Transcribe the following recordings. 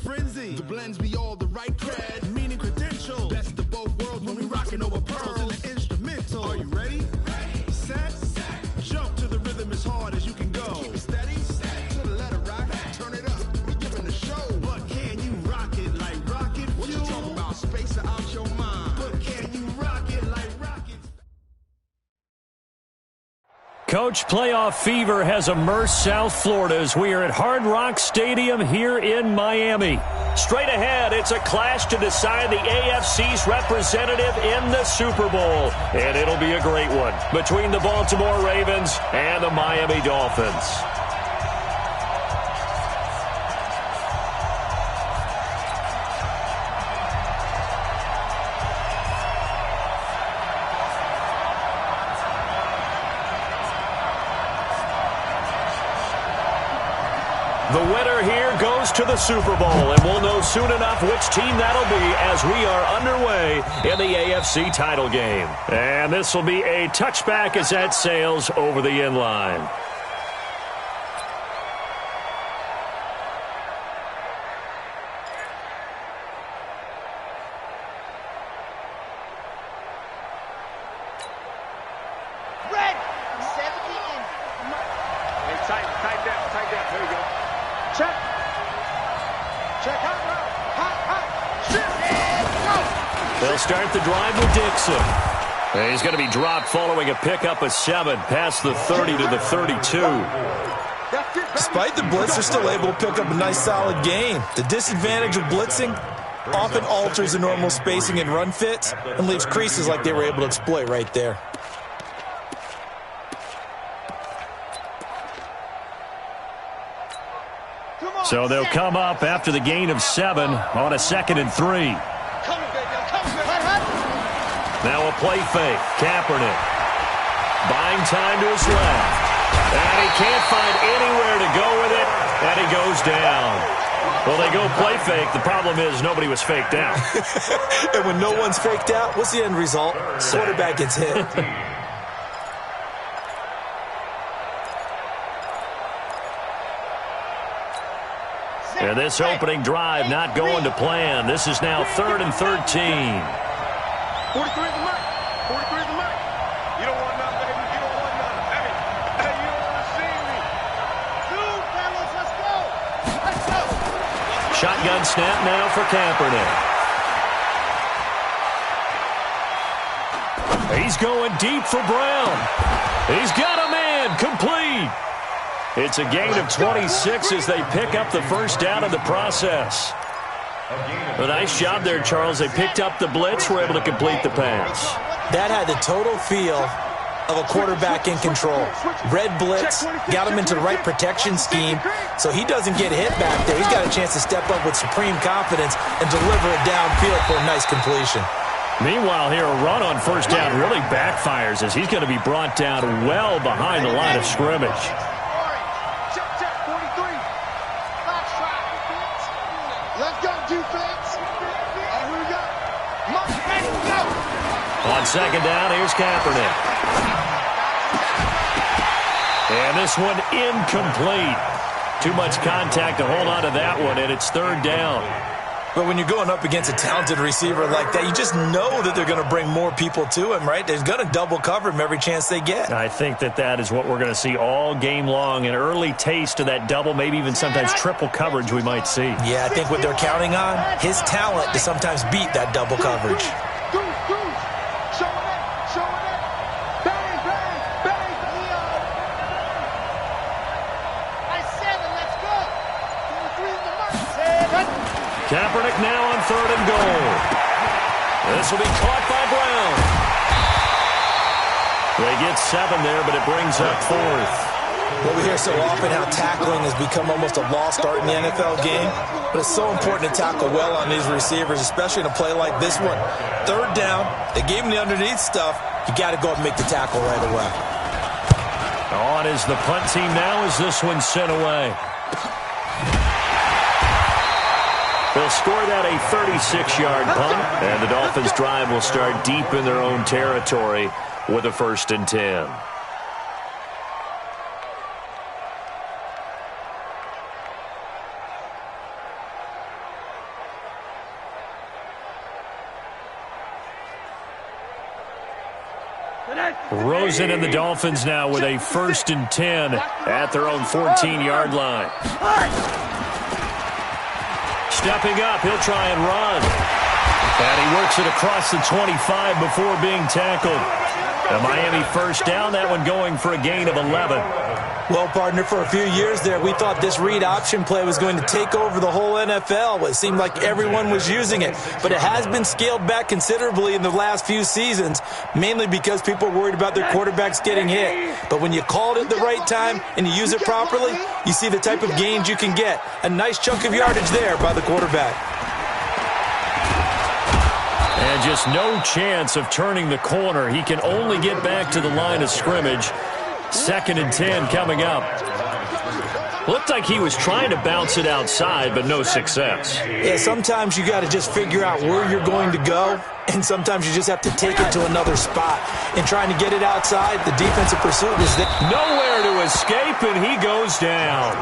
frenzy. The blends be all the right cred, meaning credential. Best of both worlds when we rockin' over pearls in the instrumental. Are you ready? Ready. Set. Jump to the rhythm as hard as you can go. Keep it steady. To the letter rock. Turn it up. We're giving the show. But can you rock it like rocket fuel? What you talking about? Space out your mind. But can you rock it like rocket? Coach, playoff fever has immersed South Florida as we are at Hard Rock Stadium here in Miami. Straight ahead, it's a clash to decide the AFC's representative in the Super Bowl. And it'll be a great one between the Baltimore Ravens and the Miami Dolphins. The winner here goes to the Super Bowl, and we'll know soon enough which team that'll be as we are underway in the AFC title game. And this will be a touchback as that sails over the end line. They'll start the drive with Dixon. He's going to be dropped following a pickup of 7 past the 30 to the 32. Despite the blitz, they're still able to pick up a nice solid gain. The disadvantage of blitzing often alters the normal spacing and run fits and leaves creases like they were able to exploit right there. So they'll come up after the gain of 7 on a 2nd and 3. Now a play fake. Kaepernick buying time to his left. And he can't find anywhere to go with it, and he goes down. Well, they go play fake. The problem is nobody was faked out. And when no one's faked out, what's the end result? Quarterback gets hit. And this opening drive not going to plan. This is now 3rd and 13. 43 is the mark. 43 is the mark. You don't want none, baby. You don't want none. Hey, you don't want to see me. Dude, fellas, let's go. Let's go. Shotgun snap now for Kaepernick. He's going deep for Brown. He's got a man. Complete. It's a gain of 26 as they pick up the first down in the process. A nice job there, Charles. They picked up the blitz, were able to complete the pass. That had the total feel of a quarterback in control. Red blitz, got him into the right protection scheme, so he doesn't get hit back there. He's got a chance to step up with supreme confidence and deliver it downfield for a nice completion. Meanwhile, here, a run on first down really backfires as he's going to be brought down well behind the line of scrimmage. On second down, here's Kaepernick. And this one incomplete. Too much contact to hold on to that one, and it's 3rd down. But when you're going up against a talented receiver like that, you just know that they're going to bring more people to him, right? They're going to double cover him every chance they get. I think that is what we're going to see all game long, an early taste of that double, maybe even sometimes triple coverage we might see. Yeah, I think what they're counting on, his talent to sometimes beat that double coverage. Kaepernick now on 3rd and goal. This will be caught by Brown. They get 7 there, but it brings up 4th. Well, we hear so often how tackling has become almost a lost art in the NFL game, but it's so important to tackle well on these receivers, especially in a play like this one. 3rd down, they gave him the underneath stuff. You got to go up and make the tackle right away. On is the punt team now as this one's sent away. They'll score that a 36-yard punt, and the Dolphins' drive will start deep in their own territory with a 1st and 10. Rosen and the Dolphins now with a 1st and 10 at their own 14-yard line. Stepping up, he'll try and run. And he works it across the 25 before being tackled. A Miami 1st down, that one going for a gain of 11. Well, partner, for a few years there, we thought this read option play was going to take over the whole NFL. It seemed like everyone was using it. But it has been scaled back considerably in the last few seasons, mainly because people are worried about their quarterbacks getting hit. But when you call it at the right time and you use it properly, you see the type of gains you can get. A nice chunk of yardage there by the quarterback. And just no chance of turning the corner. He can only get back to the line of scrimmage. 2nd and 10 coming up. Looked like he was trying to bounce it outside, but no success. Yeah, sometimes you got to just figure out where you're going to go, and sometimes you just have to take it to another spot. And trying to get it outside, the defensive pursuit is there. Nowhere to escape, and he goes down.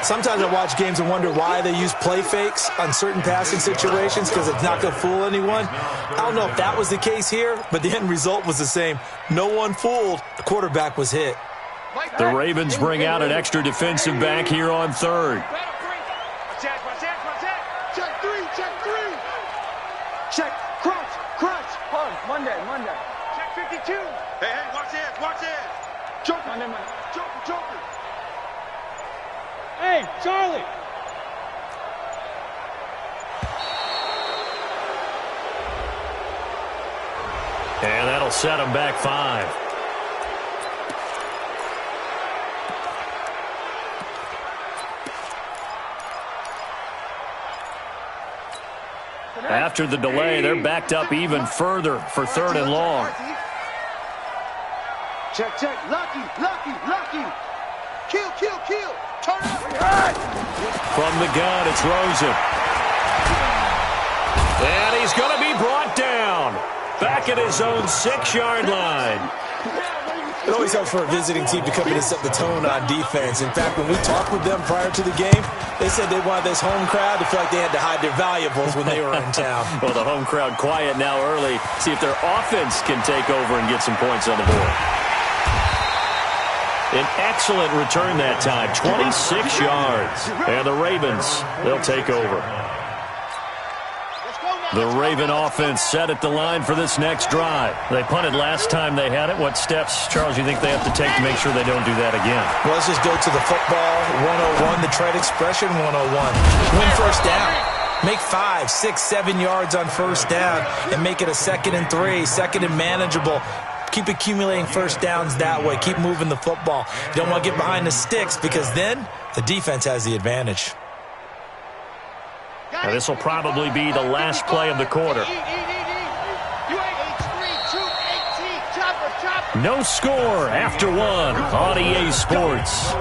Sometimes I watch games and wonder why they use play fakes on certain passing situations, because it's not going to fool anyone. I don't know if that was the case here, but the end result was the same. No one fooled. The quarterback was hit. The Ravens bring out an extra defensive back here on 3rd. Check 3, check 3. Check, crunch. Monday. Check 52. Hey, watch this. Joker. Monday. Joker. Hey, Charlie. And that'll set him back 5. After the delay, they're backed up even further for 3rd and long. Check. Lucky. Kill. Turn up. From the gun, it's Rosen. And he's going to be brought down. Back at his own 6-yard line. It always helps for a visiting team to come in and set the tone on defense. In fact, when we talked with them prior to the game, they said they wanted this home crowd to feel like they had to hide their valuables when they were in town. Well, the home crowd quiet now early. See if their offense can take over and get some points on the board. An excellent return that time, 26 yards. And the Ravens, they'll take over. The Raven offense set at the line for this next drive. They punted last time they had it. What steps, Charles, you think they have to take to make sure they don't do that again? Well, let's just go to the football 101, the trade expression 101. Win 1st down. Make 5, 6, 7 yards on 1st down and make it a 2nd and 3, 2nd and manageable. Keep accumulating 1st downs that way. Keep moving the football. You don't want to get behind the sticks because then the defense has the advantage. Now, this will probably be the last play of the quarter. No score after 1 on EA Sports.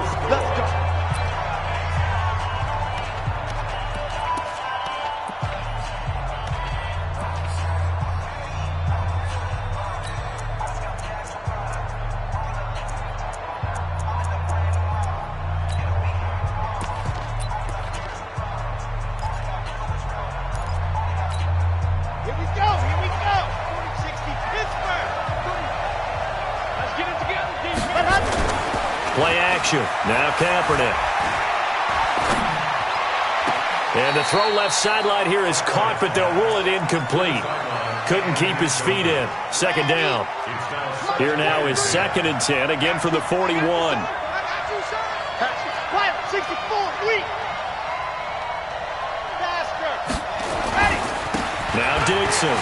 Play action. Now Kaepernick. And the throw left sideline here is caught, but they'll rule it incomplete. Couldn't keep his feet in. 2nd down. Here now is 2nd and 10, again for the 41. Now Dixon.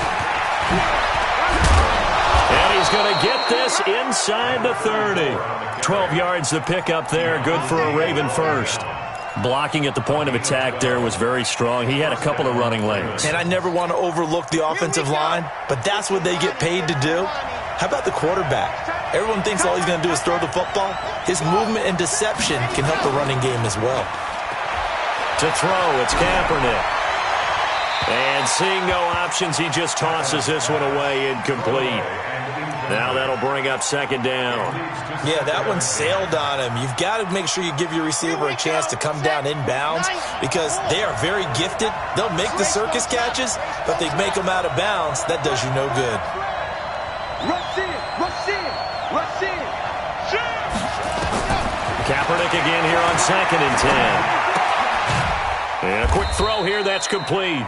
And he's going to get this inside the 30. 12 yards to pick up there. Good for a Raven 1st. Blocking at the point of attack there was very strong. He had a couple of running lanes. And I never want to overlook the offensive line, but that's what they get paid to do. How about the quarterback? Everyone thinks all he's going to do is throw the football. His movement and deception can help the running game as well. To throw, it's Kaepernick. And seeing no options, he just tosses this one away, incomplete. Now that'll bring up 2nd down. Yeah, that one sailed on him. You've got to make sure you give your receiver a chance to come down inbounds because they are very gifted. They'll make the circus catches, but they make them out of bounds. That does you no good. Rush in. Rush in. Kaepernick again here on 2nd and 10. And a quick throw here, that's complete.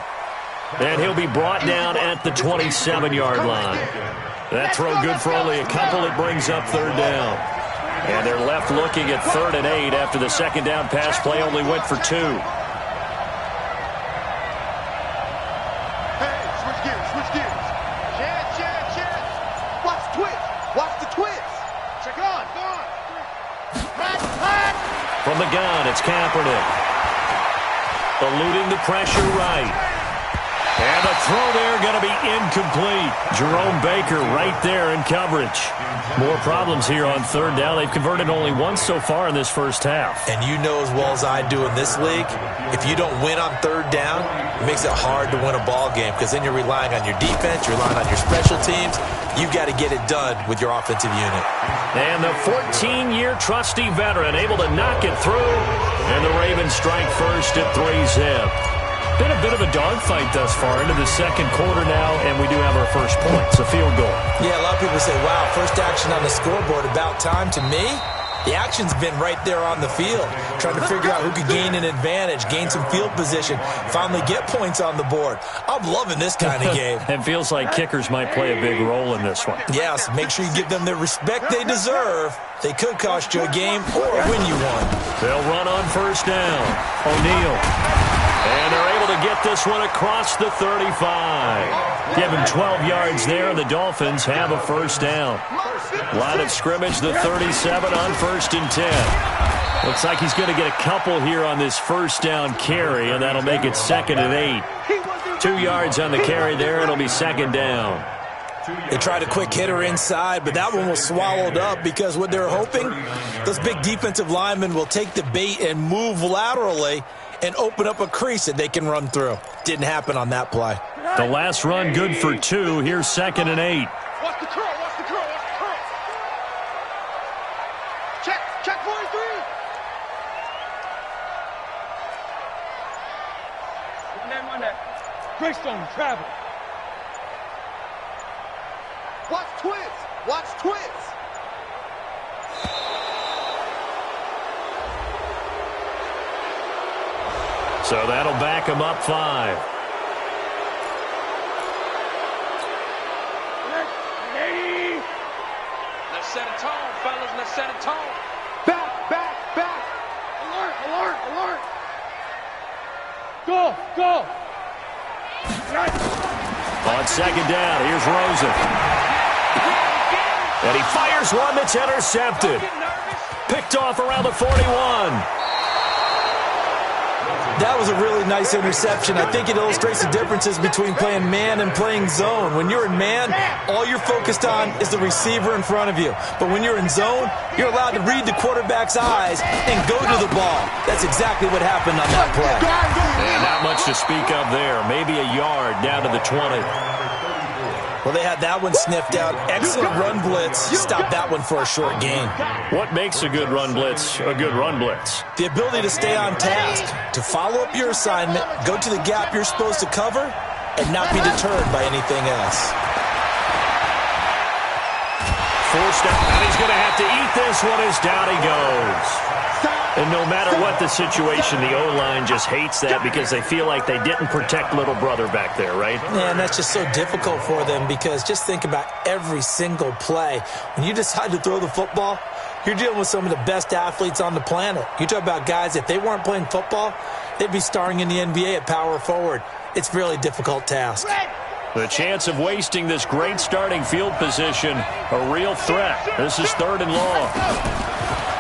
And he'll be brought down at the 27-yard line. That throw good for only a couple. It brings up 3rd down. And they're left looking at 3rd and 8 after the 2nd down pass play only went for 2. Hey, switch gears, switch gears. Chance. Watch the twist. Watch the twist. Check on, go on. Hot. From the gun, it's Kaepernick. Eluding the pressure right. And the throw there going to be incomplete. Jerome Baker right there in coverage. More problems here on 3rd down. They've converted only once so far in this first half. And you know as well as I do in this league, if you don't win on 3rd down, it makes it hard to win a ball game because then you're relying on your defense, you're relying on your special teams. You've got to get it done with your offensive unit. And the 14-year trusty veteran able to knock it through. And the Ravens strike first at 3-zip. Been a bit of a dogfight thus far into the 2nd quarter now, and we do have our first point. It's a field goal. Yeah, a lot of people say, wow, first action on the scoreboard, about time. To me, the action's been right there on the field, trying to figure out who could gain an advantage, gain some field position, finally get points on the board. I'm loving this kind of game. It feels like kickers might play a big role in this one. Yes, make sure you give them the respect they deserve. They could cost you a game or win you one. They'll run on 1st down. O'Neal. And they're able to get this one across the 35. Give him 12 yards there, and the Dolphins have a 1st down. Line of scrimmage, the 37 on 1st and 10. Looks like he's going to get a couple here on this 1st down carry, and that'll make it 2nd and 8. 2 yards on the carry there, it'll be 2nd down. They tried a quick hitter inside, but that one was swallowed up because what they're hoping, those big defensive linemen will take the bait and move laterally and open up a crease that they can run through. Didn't happen on that play. The last run good for 2. Here's 2nd and 8. Watch the curl. Check 43. Run that. Greystone travel. Watch twist. So that'll back him up 5. Let's set a tone, fellas. Let's set a tone. Back. Alert. Go. On 2nd down, here's Rosen. And he fires one that's intercepted. Picked off around the 41. That was a really nice interception. I think it illustrates the differences between playing man and playing zone. When you're in man, all you're focused on is the receiver in front of you. But when you're in zone, you're allowed to read the quarterback's eyes and go to the ball. That's exactly what happened on that play. And not much to speak of there. Maybe a yard down to the 20. Well, they had that one sniffed out. Excellent run blitz. Stopped that one for a short gain. What makes a good run blitz a good run blitz? The ability to stay on task, to follow up your assignment, go to the gap you're supposed to cover, and not be deterred by anything else. Forced out, and he's going to have to eat this one as down he goes. And no matter what the situation, the O-line just hates that because they feel like they didn't protect little brother back there, right? And that's just so difficult for them because just think about every single play. When you decide to throw the football, you're dealing with some of the best athletes on the planet. You talk about guys, if they weren't playing football, they'd be starring in the NBA at power forward. It's a really difficult task. The chance of wasting this great starting field position, a real threat. This is 3rd and long.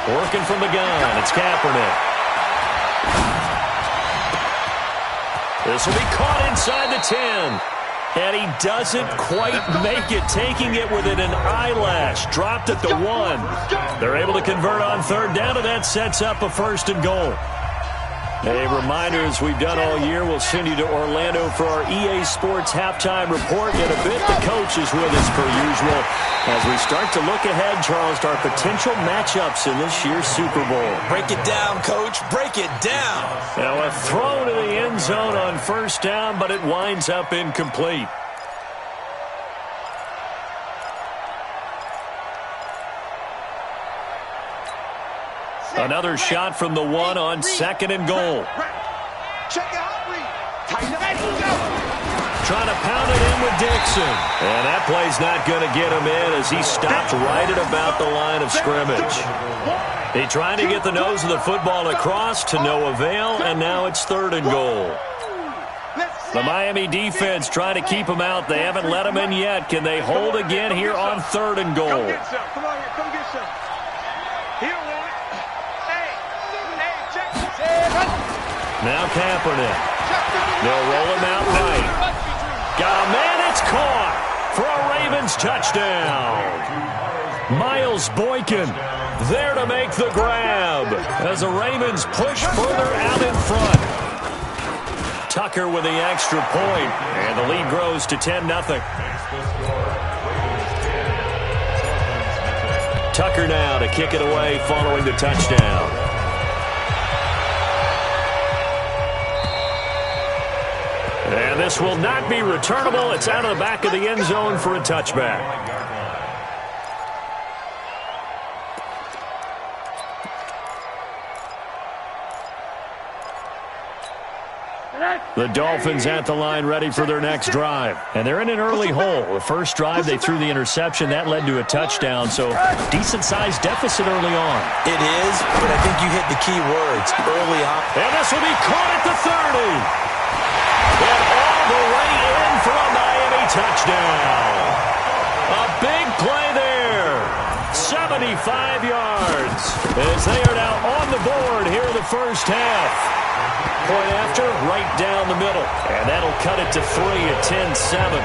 Working from the gun, it's Kaepernick. This will be caught inside the 10. And he doesn't quite make it, taking it within an eyelash. Dropped at the 1. They're able to convert on 3rd down, and that sets up a 1st and goal. A reminder, as we've done all year, we'll send you to Orlando for our EA Sports halftime report. In a bit, the coach is with us per usual as we start to look ahead, Charles, to our potential matchups in this year's Super Bowl. Break it down, Coach. Break it down. Now a throw to the end zone on 1st down, but it winds up incomplete. Another shot from the one on 2nd and goal. Check out read. Tighten up. Go. Trying to pound it in with Dixon. And that play's not going to get him in as he stopped right at about the line of scrimmage. He tried to get the nose of the football across to no avail, and now it's 3rd and goal. The Miami defense trying to keep him out. They haven't let him in yet. Can they hold again here on 3rd and goal? Come get some. Come on here. Come get some. He don't want it. Hey, check. Now Kaepernick. They'll roll him out right. Got a man. It's caught for a Ravens touchdown. Miles Boykin there to make the grab as the Ravens push further out in front. Tucker with the extra point, and the lead grows to 10-0. Tucker now to kick it away following the touchdown. And this will not be returnable. It's out of the back of the end zone for a touchback. The Dolphins at the line ready for their next drive. And they're in an early hole. The first drive, they threw the interception. That led to a touchdown, so decent-sized deficit early on. It is, but I think you hit the key words early on. And this will be caught at the 30. And all the way in for a Miami touchdown. A big play there. 75 yards as they are now on the board here in the first half. Point after, right down the middle. And that'll cut it to 3 at 10-7.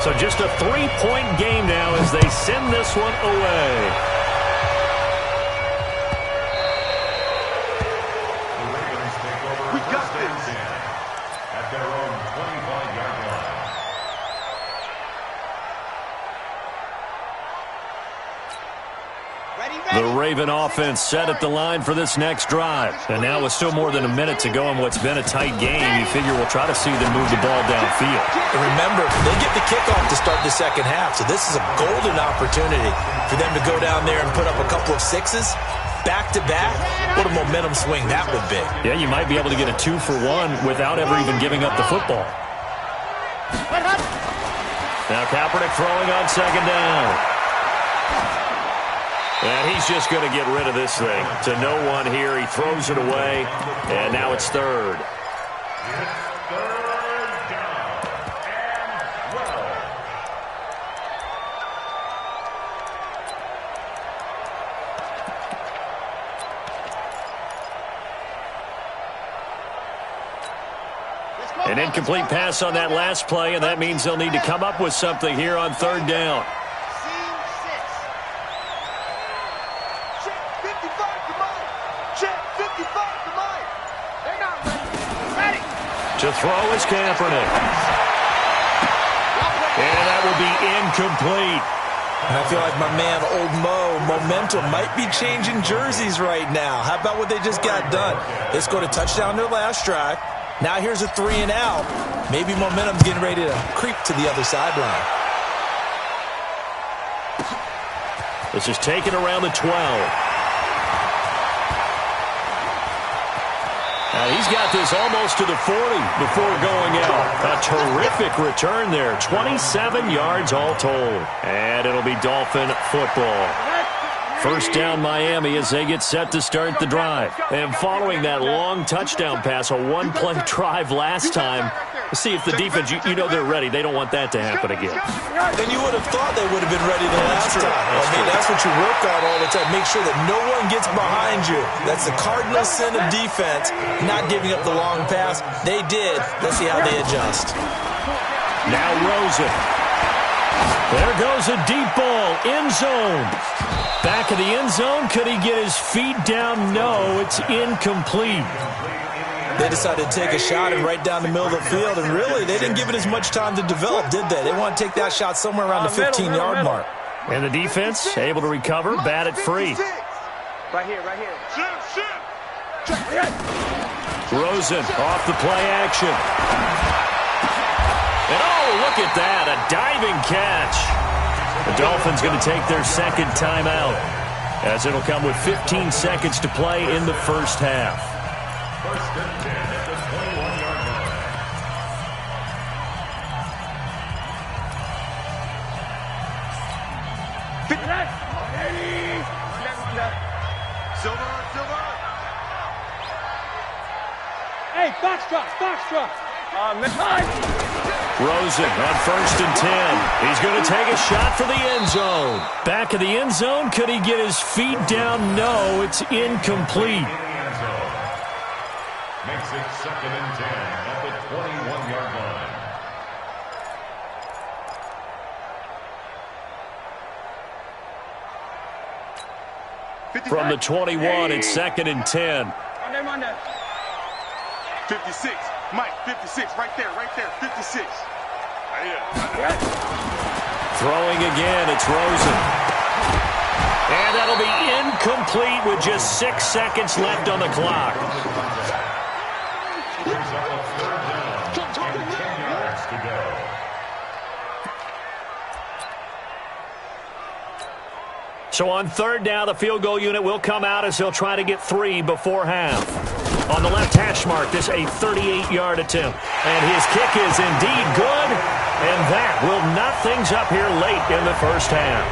So just a 3-point game now as they send this one away. We got this. At their own 25-yard line. The Raven offense set at the line for this next drive. And now with still more than a minute to go in what's been a tight game, you figure we'll try to see them move the ball downfield. And remember, they get the kickoff to start the second half, so this is a golden opportunity for them to go down there and put up a couple of sixes back-to-back. What a momentum swing that would be. Yeah, you might be able to get a 2-for-1 without ever even giving up the football. Now Kaepernick throwing on 2nd down. And he's just going to get rid of this thing. To no one here. He throws it away. And now it's 3rd. An incomplete pass on that last play, and that means they'll need to come up with something here on 3rd down. To throw is Kaepernick. And that will be incomplete. And I feel like my man, Old Mo, momentum might be changing jerseys right now. How about what they just got done? They scored a touchdown their last drive. Now here's a 3 and out. Maybe momentum's getting ready to creep to the other sideline. This is taken around the 12. Now he's got this almost to the 40 before going out. A terrific return there. 27 yards all told. And it'll be Dolphin football. First down Miami as they get set to start the drive. And following that long touchdown pass, a one-play drive last time, see if the defense, you know they're ready. They don't want that to happen again. Then you would have thought they would have been ready the last time. That's what you work on all the time. Make sure that no one gets behind you. That's the cardinal sin of defense, not giving up the long pass. They did. Let's see how they adjust. Now Rosen. There goes a deep ball. End zone. Back of the end zone. Could he get his feet down? No, it's incomplete. They decided to take a shot and right down the middle of the field, and really, they didn't give it as much time to develop, did they? They want to take that shot somewhere around the 15-yard mark. And the defense able to recover, bat it free. Right here. Rosen off the play action. And oh, look at that, a diving catch. The Dolphins going to take their second timeout. as it'll come with 15 seconds to play in the first half. First and 10 at the 21-yard line. Silver, Silver. Hey, foxtrot. Rosen on first and 10. He's going to take a shot for the end zone. Back of the end zone. Could he get his feet down? No, it's incomplete. Makes it second and 10 at the 21-yard line. From the 21, it's second and 10. 56. Mike, 56. Right there. 56. Throwing again, it's Rosen. And that'll be incomplete with just 6 seconds left on the clock. Brings up a third down and 10 yards to go. So on third down, the field goal unit will come out as they'll try to get 3 before half. On the left hash mark, this a 38-yard attempt. And his kick is indeed good. And that will knot things up here late in the first half.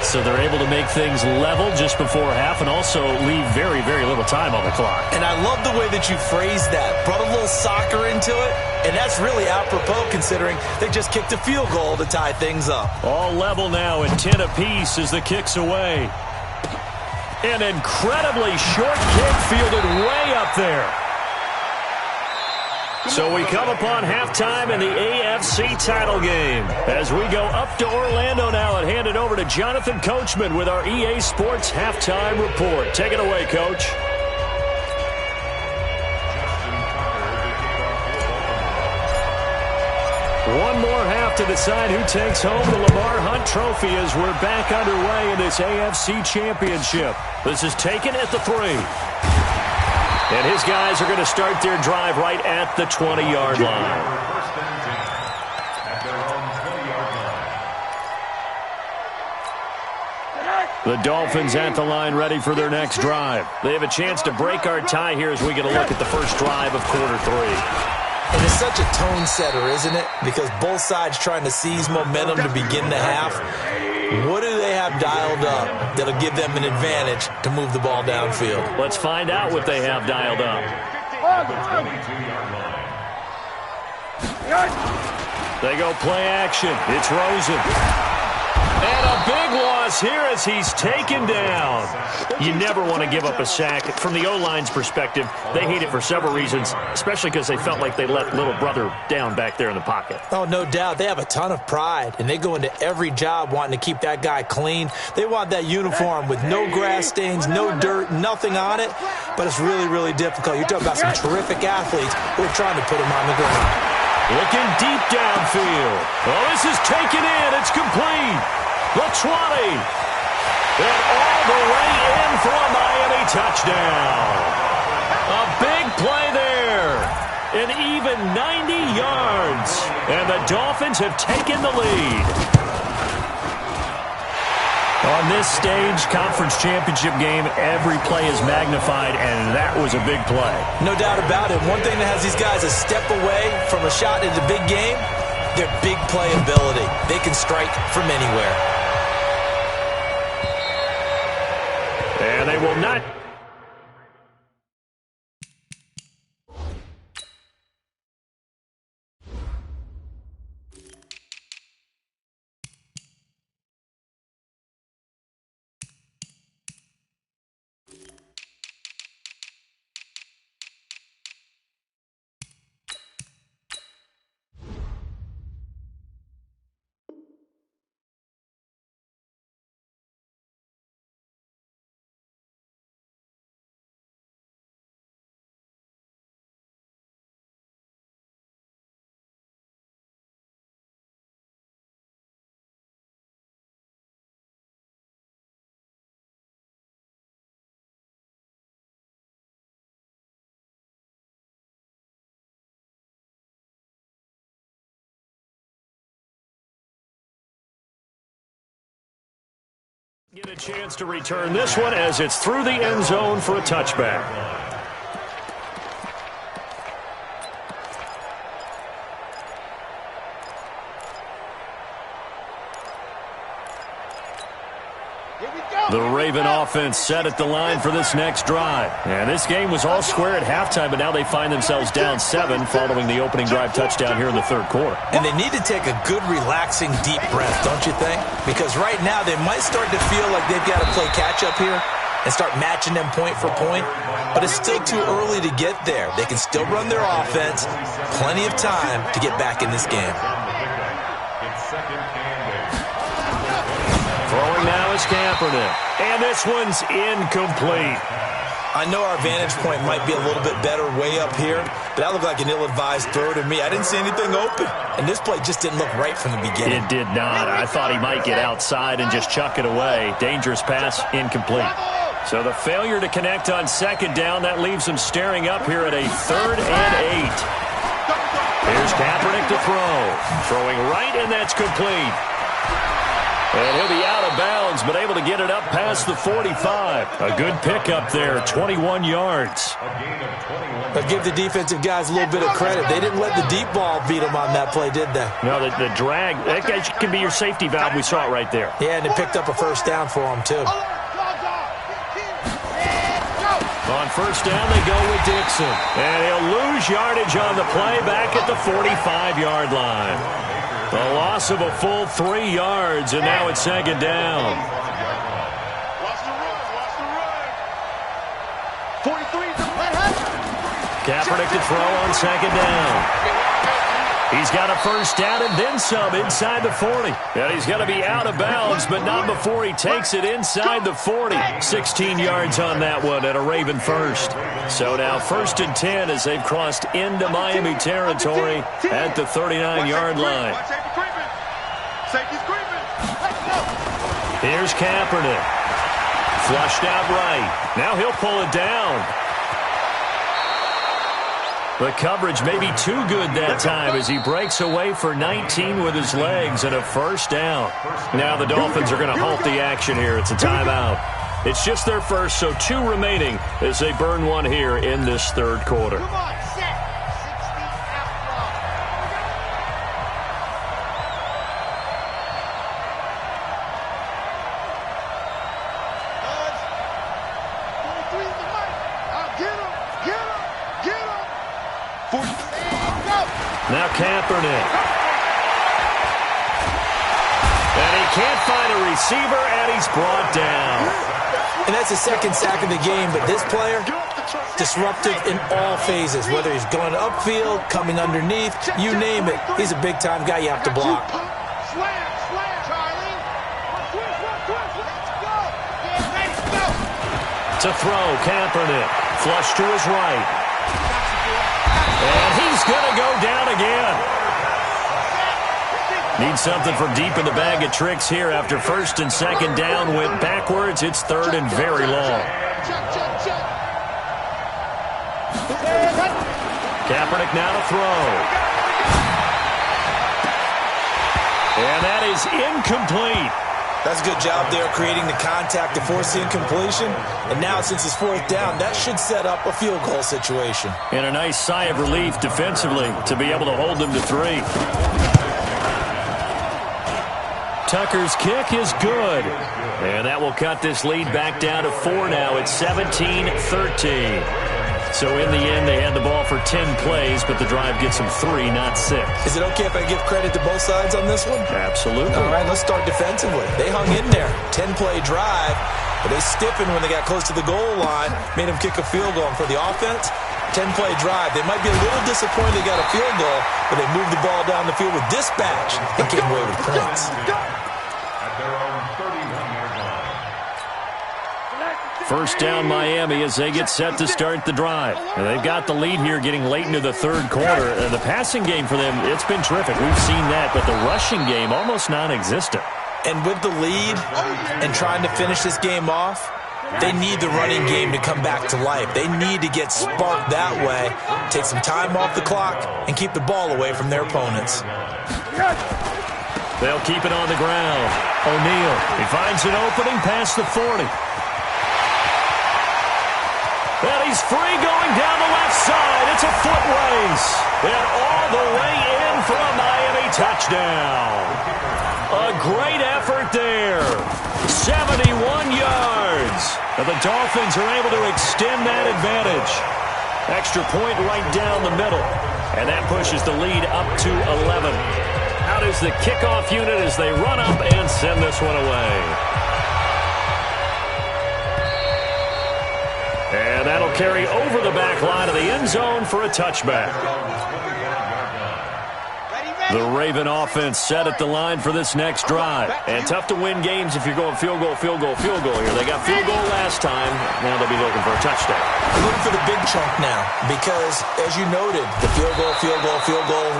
So they're able to make things level just before half and also leave very, very little time on the clock. And I love the way that you phrased that. Brought a little soccer into it. And that's really apropos considering they just kicked a field goal to tie things up. All level now at 10 apiece as the kick's away. An incredibly short kick fielded way up there. So we come upon halftime in the AFC title game. As we go up to Orlando now and hand it over to Jonathan Coachman with our EA Sports halftime report. Take it away, Coach. One more half to decide who takes home the Lamar Hunt Trophy as we're back underway in this AFC Championship. This is taken at the 3. And his guys are going to start their drive right at the 20-yard line. First and 10 at their own 20-yard line. The Dolphins at the line ready for their next drive. They have a chance to break our tie here as we get a look at the first drive of quarter 3. And it's such a tone setter, isn't it? Because both sides trying to seize momentum to begin the half. What do they have dialed up that'll give them an advantage to move the ball downfield? Let's find out what they have dialed up. At the 22-yard line. They go play action. It's Rosen. And a big loss here as he's taken down. You never want to give up a sack. From the O-line's perspective, they hate it for several reasons, especially because they felt like they let little brother down back there in the pocket. Oh, no doubt. They have a ton of pride, and they go into every job wanting to keep that guy clean. They want that uniform with no grass stains, no dirt, nothing on it, but it's really, really difficult. You're talking about some terrific athletes who are trying to put him on the ground. Looking deep downfield. Oh, this is taken in. It's complete. The 20. And all the way in for a Miami touchdown. A big play there. An even 90 yards. And the Dolphins have taken the lead. On this stage, conference championship game, every play is magnified, and that was a big play. No doubt about it. One thing that has these guys a step away from a shot in the big game, their big play ability. They can strike from anywhere. And they will not Get a chance to return this one as it's through the end zone for a touchback. The Raven offense set at the line for this next drive. And this game was all square at halftime, but now they find themselves down 7 following the opening drive touchdown here in the third quarter. And they need to take a good, relaxing, deep breath, don't you think? Because right now they might start to feel like they've got to play catch-up here and start matching them point for point. But it's still too early to get there. They can still run their offense. Plenty of time to get back in this game. Throwing now is Kaepernick. And this one's incomplete. I know our vantage point might be a little bit better way up here, but that looked like an ill-advised throw to me. I didn't see anything open. And this play just didn't look right from the beginning. It did not. I thought he might get outside and just chuck it away. Dangerous pass, incomplete. So the failure to connect on second down, that leaves him staring up here at a 3rd and 8. Here's Kaepernick to throw. Throwing right, and that's complete. And he'll be out of bounds, but able to get it up past the 45. A good pickup there, 21 yards. But give the defensive guys a little bit of credit. They didn't let the deep ball beat them on that play, did they? No, the drag, that can be your safety valve. We saw it right there. Yeah, and it picked up a first down for them, too. On first down, they go with Dixon. And he'll lose yardage on the play back at the 45-yard line. The loss of a full 3 yards, and now it's second down. Watch the run. 43. Kaepernick to throw on second down. He's got a first down and then some inside the 40. And he's going to be out of bounds, but not before he takes it inside the 40. 16 yards on that one at a Raven first. So now 1st and 10 as they've crossed into Miami territory at the 39-yard line. Safety's creeping. Here's Kaepernick. Flushed out right. Now he'll pull it down. The coverage may be too good that time as he breaks away for 19 with his legs and a first down. Now the Dolphins are going to halt the action here. It's a timeout. It's just their first, so 2 remaining as they burn one here in this third quarter. Come on, set. 60 outlaw. Guys, 43 is the mark. Get him. Now Kaepernick. And he can't find a receiver, and he's brought down. And that's the second sack of the game, but this player, disruptive in all phases, whether he's going upfield, coming underneath, you name it. He's a big-time guy you have to block. Slam, Charlie. Let's go. Get ready, go. To throw, Kaepernick. Flush to his right. And he's going to go down again. Need something from deep in the bag of tricks here after 1st and 2nd down went backwards. It's 3rd and very long. Kaepernick now to throw. And that is incomplete. That's a good job there creating the contact to force the incompletion. And now, since it's 4th down, that should set up a field goal situation. And a nice sigh of relief defensively to be able to hold them to 3. Tucker's kick is good. And that will cut this lead back down to 4 now. It's 17-13. So in the end, they had the ball for 10 plays, but the drive gets them 3, not 6. Is it okay if I give credit to both sides on this one? Absolutely. All right, let's start defensively. They hung in there. 10-play drive, but they stiffened when they got close to the goal line, made them kick a field goal. And for the offense, 10-play drive. They might be a little disappointed they got a field goal, but they moved the ball down the field with dispatch and came away with points. First down Miami as they get set to start the drive. And they've got the lead here getting late into the third quarter. The passing game for them, it's been terrific. We've seen that, but the rushing game almost non-existent. And with the lead and trying to finish this game off, they need the running game to come back to life. They need to get sparked that way, take some time off the clock, and keep the ball away from their opponents. They'll keep it on the ground. O'Neal, he finds an opening past the 40. And he's free going down the left side. It's a foot race. And all the way in for a Miami touchdown. A great effort there. 71 yards. And the Dolphins are able to extend that advantage. Extra point right down the middle. And that pushes the lead up to 11. Out is the kickoff unit as they run up and send this one away. And that'll carry over the back line of the end zone for a touchback. The Raven offense set at the line for this next drive. And tough to win games if you're going field goal, field goal, field goal here. They got field goal last time. Now they'll be looking for a touchdown. Looking for the big chunk now because, as you noted, the field goal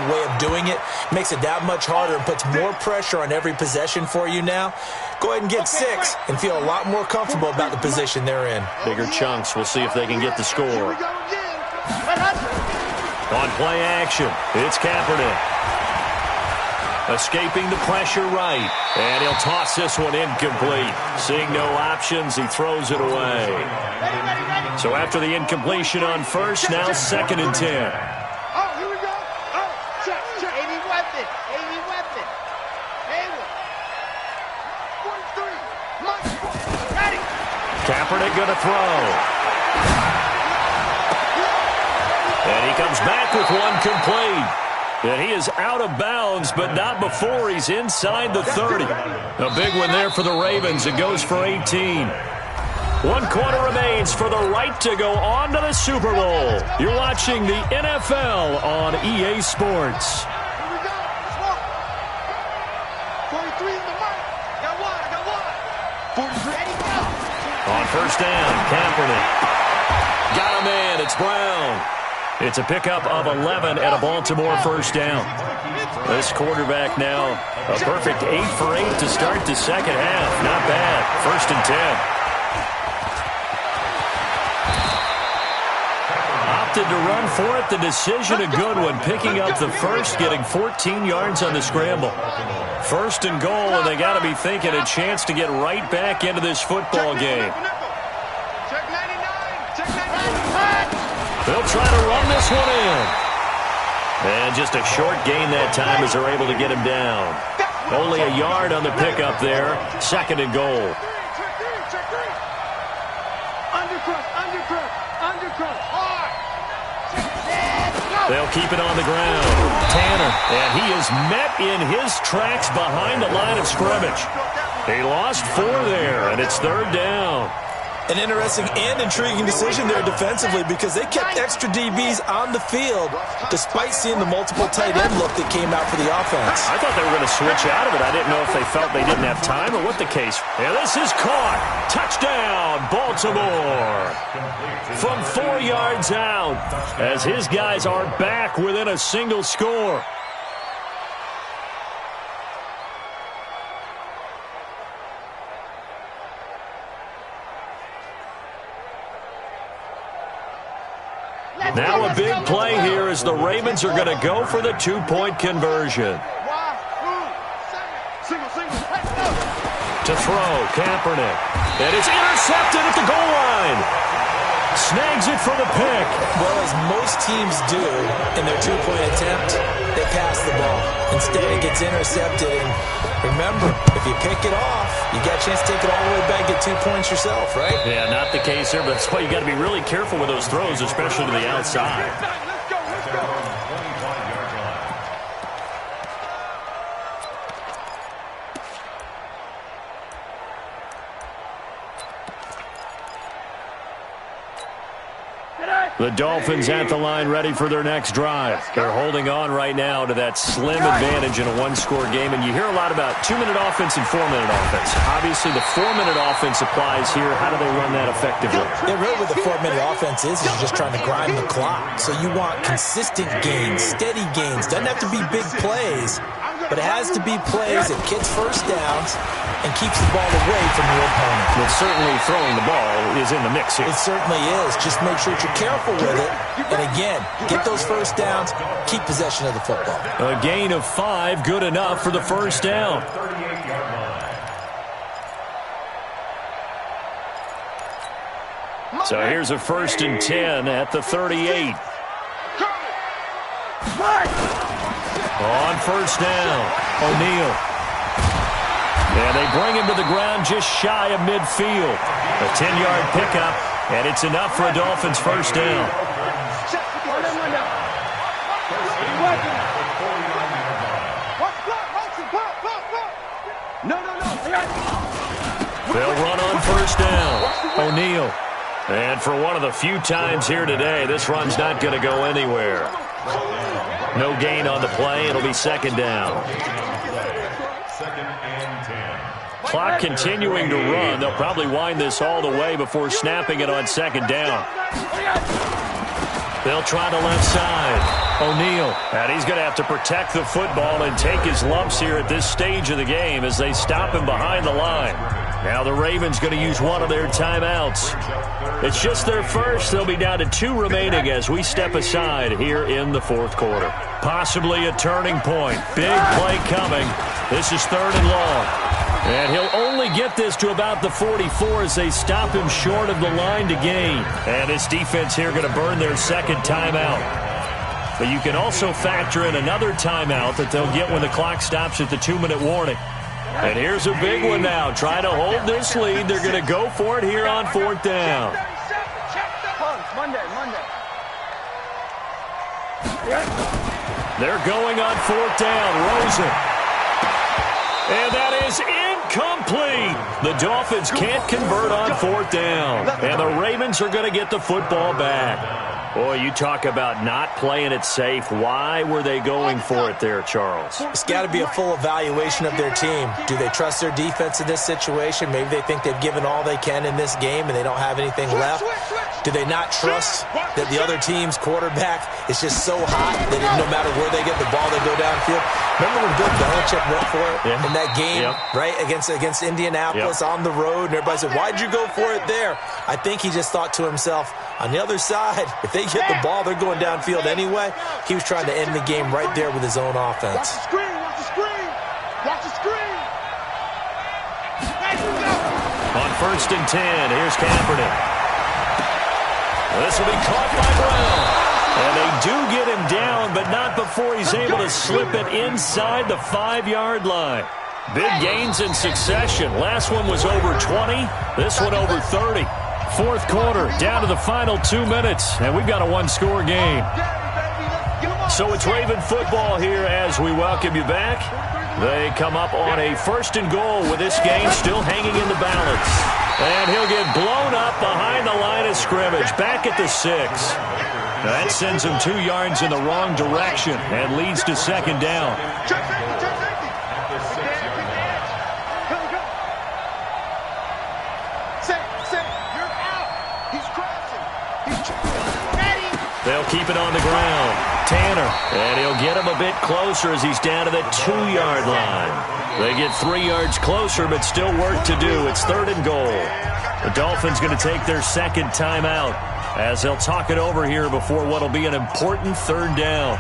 way of doing it makes it that much harder and puts more pressure on every possession for you now. Go ahead and get 6 and feel a lot more comfortable about the position they're in. Bigger chunks. We'll see if they can get the score. On play action, it's Kaepernick. Escaping the pressure right. And he'll toss this one incomplete. Seeing no options, he throws it away. So after the incompletion on first, now 2nd and 10. Oh, here we go. Oh, check. Any weapon. Hayward. 43. Mike. Ready. Kaepernick going to throw. And he comes back with one complete. And he is out of bounds, but not before he's inside the 30. A big one there for the Ravens. It goes for 18. 1 quarter remains for the right to go on to the Super Bowl. You're watching the NFL on EA Sports. Here we go. Let's walk. 43 in the mark. I got one. 43. Ready, go. On first down, Kaepernick. Got a man. It's Brown. It's a pickup of 11 at a Baltimore first down. This quarterback now, a perfect 8 for 8 to start the second half. Not bad. 1st and 10. Opted to run for it. The decision a good one. Picking up the first, getting 14 yards on the scramble. 1st and goal, and they got to be thinking a chance to get right back into this football game. Check 99. Check 99. They'll try to run this one in. And just a short gain that time as they're able to get him down. Only a yard on the pickup there. 2nd and goal. Check 3. Undercrush. Hard. They'll keep it on the ground. Tanner. And he is met in his tracks behind the line of scrimmage. He lost 4 there, and it's 3rd down. An interesting and intriguing decision there defensively because they kept extra DBs on the field despite seeing the multiple tight end look that came out for the offense. I thought they were going to switch out of it. I didn't know if they felt they didn't have time or what the case. And this is caught. Touchdown, Baltimore. From 4 yards out as his guys are back within a single score. Now a big play here as the Ravens are going to go for the 2-point conversion. To throw, Kaepernick. And it's intercepted at the goal line. Snags it for the pick. Well, as most teams do in their 2-point attempt, they pass the ball. Instead, it gets intercepted. And remember, if you pick it off, you got a chance to take it all the way back, get 2 points yourself, right? Yeah, not the case here, but that's why you got to be really careful with those throws, especially to the outside. Let's go. The Dolphins at the line ready for their next drive. They're holding on right now to that slim advantage in a 1-score game. And you hear a lot about 2-minute offense and 4-minute offense. Obviously, the 4-minute offense applies here. How do they run that effectively? Yeah, really what the 4-minute offense is you're just trying to grind the clock. So you want consistent gains, steady gains. Doesn't have to be big plays. but it has to be plays that gets first downs and keeps the ball away from your opponent. But certainly throwing the ball is in the mix here. It certainly is. Just make sure that you're careful with it. And again, get those first downs, keep possession of the football. A gain of 5, good enough for the first down. So here's a 1st and 10 at the 38. On first down, O'Neal. And they bring him to the ground just shy of midfield. A 10-yard pickup, and it's enough for a Dolphins first down. They'll run on first down. O'Neal. And for one of the few times here today, this run's not going to go anywhere. No gain on the play. It'll be second down. Clock continuing to run. They'll probably wind this all the way before snapping it on second down. They'll try the left side. O'Neal. And he's going to have to protect the football and take his lumps here at this stage of the game as they stop him behind the line. Now the Ravens going to use one of their timeouts. It's just their first. They'll be down to 2 remaining as we step aside here in the fourth quarter. Possibly a turning point. Big play coming. This is 3rd and long. And he'll only get this to about the 44 as they stop him short of the line to gain. And this defense here going to burn their second timeout. But you can also factor in another timeout that they'll get when the clock stops at the 2-minute warning. And here's a big one now. Trying to hold this lead. They're going to go for it here on 4th down. They're going on 4th down. Rosen. And that is incomplete. The Dolphins can't convert on 4th down. And the Ravens are going to get the football back. Boy, you talk about not playing it safe. Why were they going for it there, Charles? It's got to be a full evaluation of their team. Do they trust their defense in this situation? Maybe they think they've given all they can in this game and they don't have anything left. Do they not trust that the other team's quarterback is just so hot that no matter where they get the ball, they go downfield? Remember when Bill Belichick went for it in that game, right, against Indianapolis on the road, and everybody said, why'd you go for it there? I think he just thought to himself, on the other side, if they get the ball, they're going downfield anyway. He was trying to end the game right there with his own offense. Watch the screen, watch the screen, watch the screen. On 1st and 10, here's Kaepernick. This will be caught by Brown. And they do get him down, but not before he's able to slip it inside the 5-yard line. Big gains in succession. Last one was over 20. This one over 30. Fourth quarter, down to the final 2 minutes, and we've got a 1-score game. So it's Raven football here as we welcome you back. They come up on a 1st and goal with this game still hanging in the balance. And he'll get blown up behind the line of scrimmage, back at the 6. That sends him 2 yards in the wrong direction and leads to second down. They'll keep it on the ground. Tanner, and he'll get him a bit closer as he's down to the 2-yard line. They get 3 yards closer, but still work to do. It's 3rd and goal. The Dolphins going to take their second timeout as they'll talk it over here before what will be an important 3rd down.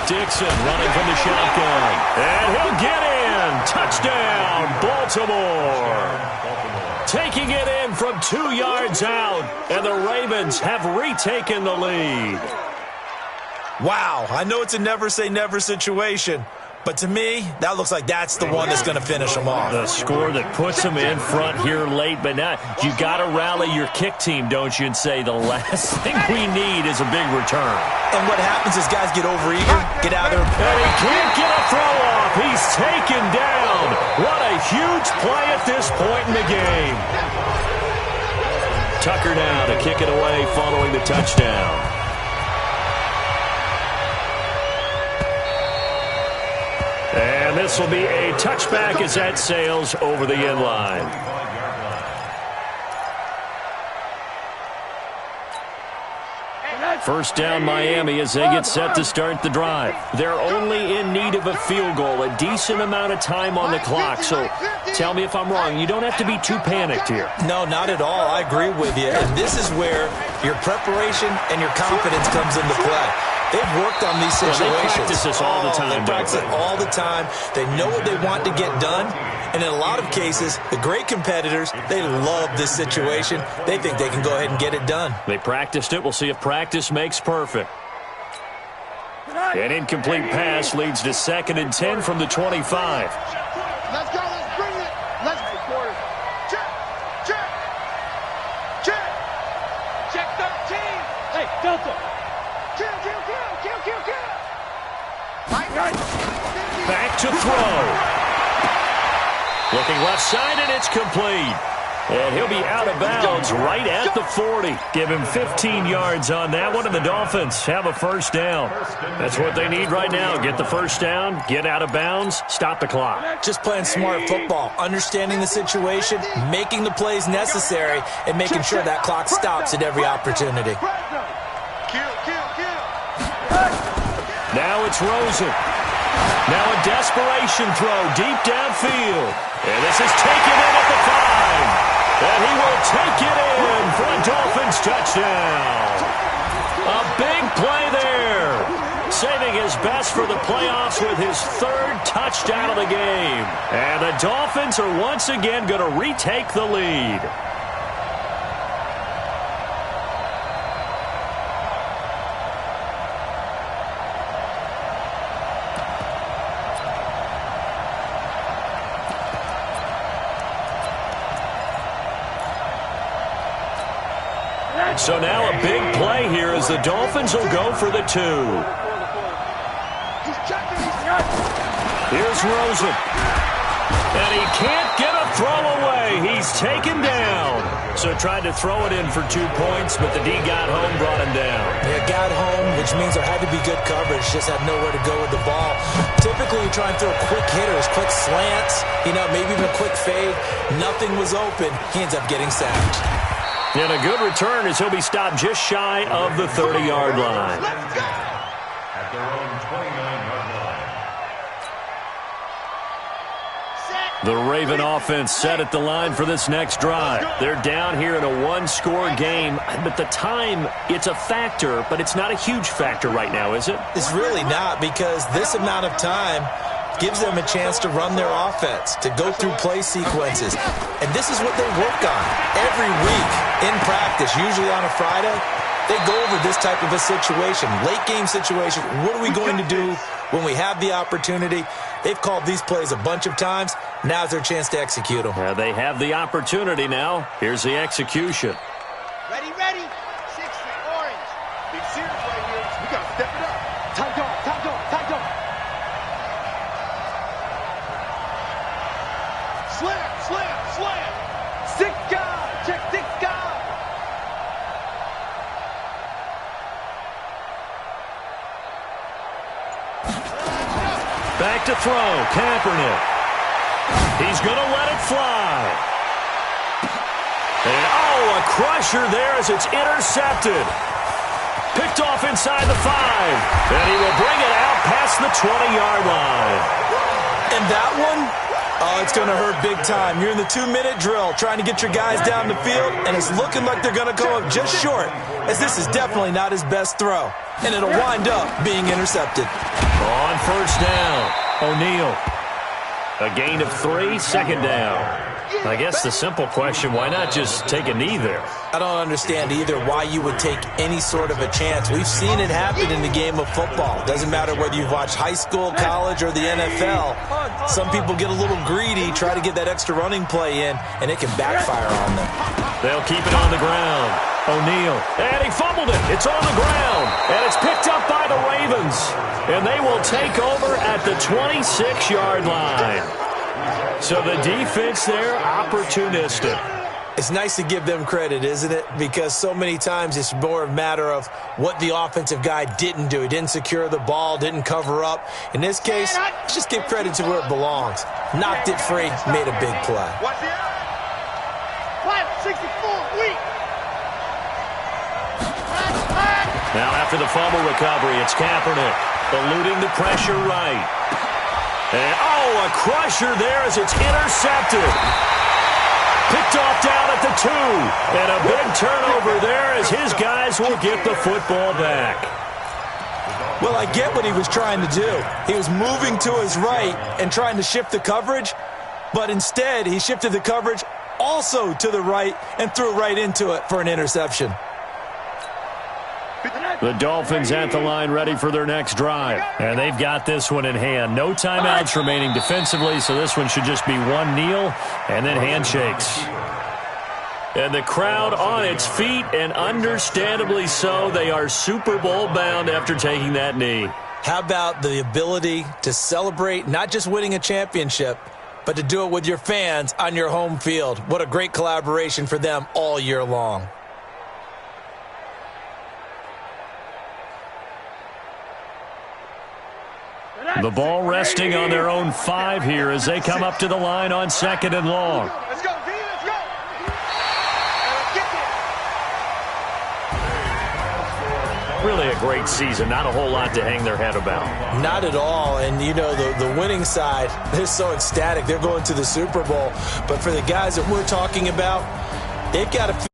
Dixon running from the shotgun. And he'll get in. Touchdown, Baltimore. Taking it in from 2 yards out. And the Ravens have retaken the lead. Wow, I know it's a never-say-never situation. But to me, that looks like that's the one that's going to finish them off. The score that puts them in front here late, but now you got to rally your kick team, don't you, and say the last thing we need is a big return. And what happens is guys get overeager, get out there. And he can't get a throw off. He's taken down. What a huge play at this point in the game. Tucker now to kick it away following the touchdown. this will be a touchback as that sails over the end line. First down Miami as they get set to start the drive. They're only in need of a field goal, a decent amount of time on the clock. So tell me if I'm wrong. You don't have to be too panicked here. No, not at all. I agree with you. And this is where your preparation and your confidence comes into play. They've worked on these situations. They practice this all the time. They practice it all the time. They know what they want to get done. And in a lot of cases, the great competitors, they love this situation. They think they can go ahead and get it done. They practiced it. We'll see if practice makes perfect. An incomplete pass leads to 2nd and 10 from the 25. Let's go. Let's bring it. Let's record it. Check. Check. Check. Check 13. Hey, Delta. Kill. Back to throw. Looking left side, and it's complete. And he'll be out of bounds right at the 40. Give him 15 yards on that one, and the Dolphins have a first down. That's what they need right now. Get the first down, get out of bounds, stop the clock. Just playing smart football, understanding the situation, making the plays necessary, and making sure that clock stops at every opportunity. Kill. Now it's Rosen. Now a desperation throw deep downfield. And this is taken in at the 5. And he will take it in for a Dolphins touchdown. A big play there. Saving his best for the playoffs with his 3rd touchdown of the game. And the Dolphins are once again going to retake the lead. So now a big play here as the Dolphins will go for the 2. Here's Rosen. And he can't get a throw away. He's taken down. So tried to throw it in for 2 points, but the D got home, brought him down. Yeah, got home, which means there had to be good coverage. Just had nowhere to go with the ball. Typically, you try and throw quick hitters, quick slants, maybe even a quick fade. Nothing was open. He ends up getting sacked. And a good return as he'll be stopped just shy of the 30-yard line. At their own 29-yard line. The Raven offense set at the line for this next drive. They're down here in a one-score game, but the time, it's a factor, but it's not a huge factor right now, is it? It's really not, because this amount of time gives them a chance to run their offense, to go through play sequences. And this is what they work on every week in practice, usually on a Friday. They go over this type of a situation, late game situation. What are we going to do when we have the opportunity? They've called these plays a bunch of times. Now's their chance to execute them. They have the opportunity now. Here's the execution. Ready. 60, orange. Big series right here. We got to step it up. Time go. Slam. Sicka. Check Sicka. Back to throw. Kaepernick. He's going to let it fly. And, a crusher there as it's intercepted. Picked off inside the 5. And he will bring it out past the 20-yard line. And that one, it's going to hurt big time. You're in the 2-minute drill trying to get your guys down the field, and it's looking like they're going to come up just short, as this is definitely not his best throw. And it'll wind up being intercepted. On first down, O'Neal. A gain of 3, 2nd down. I guess the simple question, why not just take a knee there? I don't understand either why you would take any sort of a chance. We've seen it happen in the game of football. Doesn't matter whether you've watched high school, college, or the NFL. Some people get a little greedy, try to get that extra running play in, and it can backfire on them. They'll keep it on the ground. O'Neal, and he fumbled it. It's on the ground, and it's picked up by the Ravens. And they will take over at the 26-yard line. So the defense there, opportunistic. It's nice to give them credit, isn't it? Because so many times it's more a matter of what the offensive guy didn't do. He didn't secure the ball, didn't cover up. In this case, just give credit to where it belongs. Knocked it free, made a big play. What's the 564 week. Now after the fumble recovery, it's Kaepernick eluding the pressure right. And, a crusher there as it's intercepted. Picked off down at the 2. And a big turnover there as his guys will get the football back. Well, I get what he was trying to do. He was moving to his right and trying to shift the coverage, but instead he shifted the coverage also to the right and threw right into it for an interception. The Dolphins at the line ready for their next drive. And they've got this one in hand. No timeouts remaining defensively, so this one should just be one kneel and then handshakes. And the crowd on its feet, and understandably so. They are Super Bowl bound after taking that knee. How about the ability to celebrate not just winning a championship, but to do it with your fans on your home field? What a great collaboration for them all year long. The ball resting on their own 5 here as they come up to the line on 2nd and long. Let's go, D, let's go. Really a great season. Not a whole lot to hang their head about. Not at all. And, you know, the winning side, they're so ecstatic. They're going to the Super Bowl. But for the guys that we're talking about, they've got to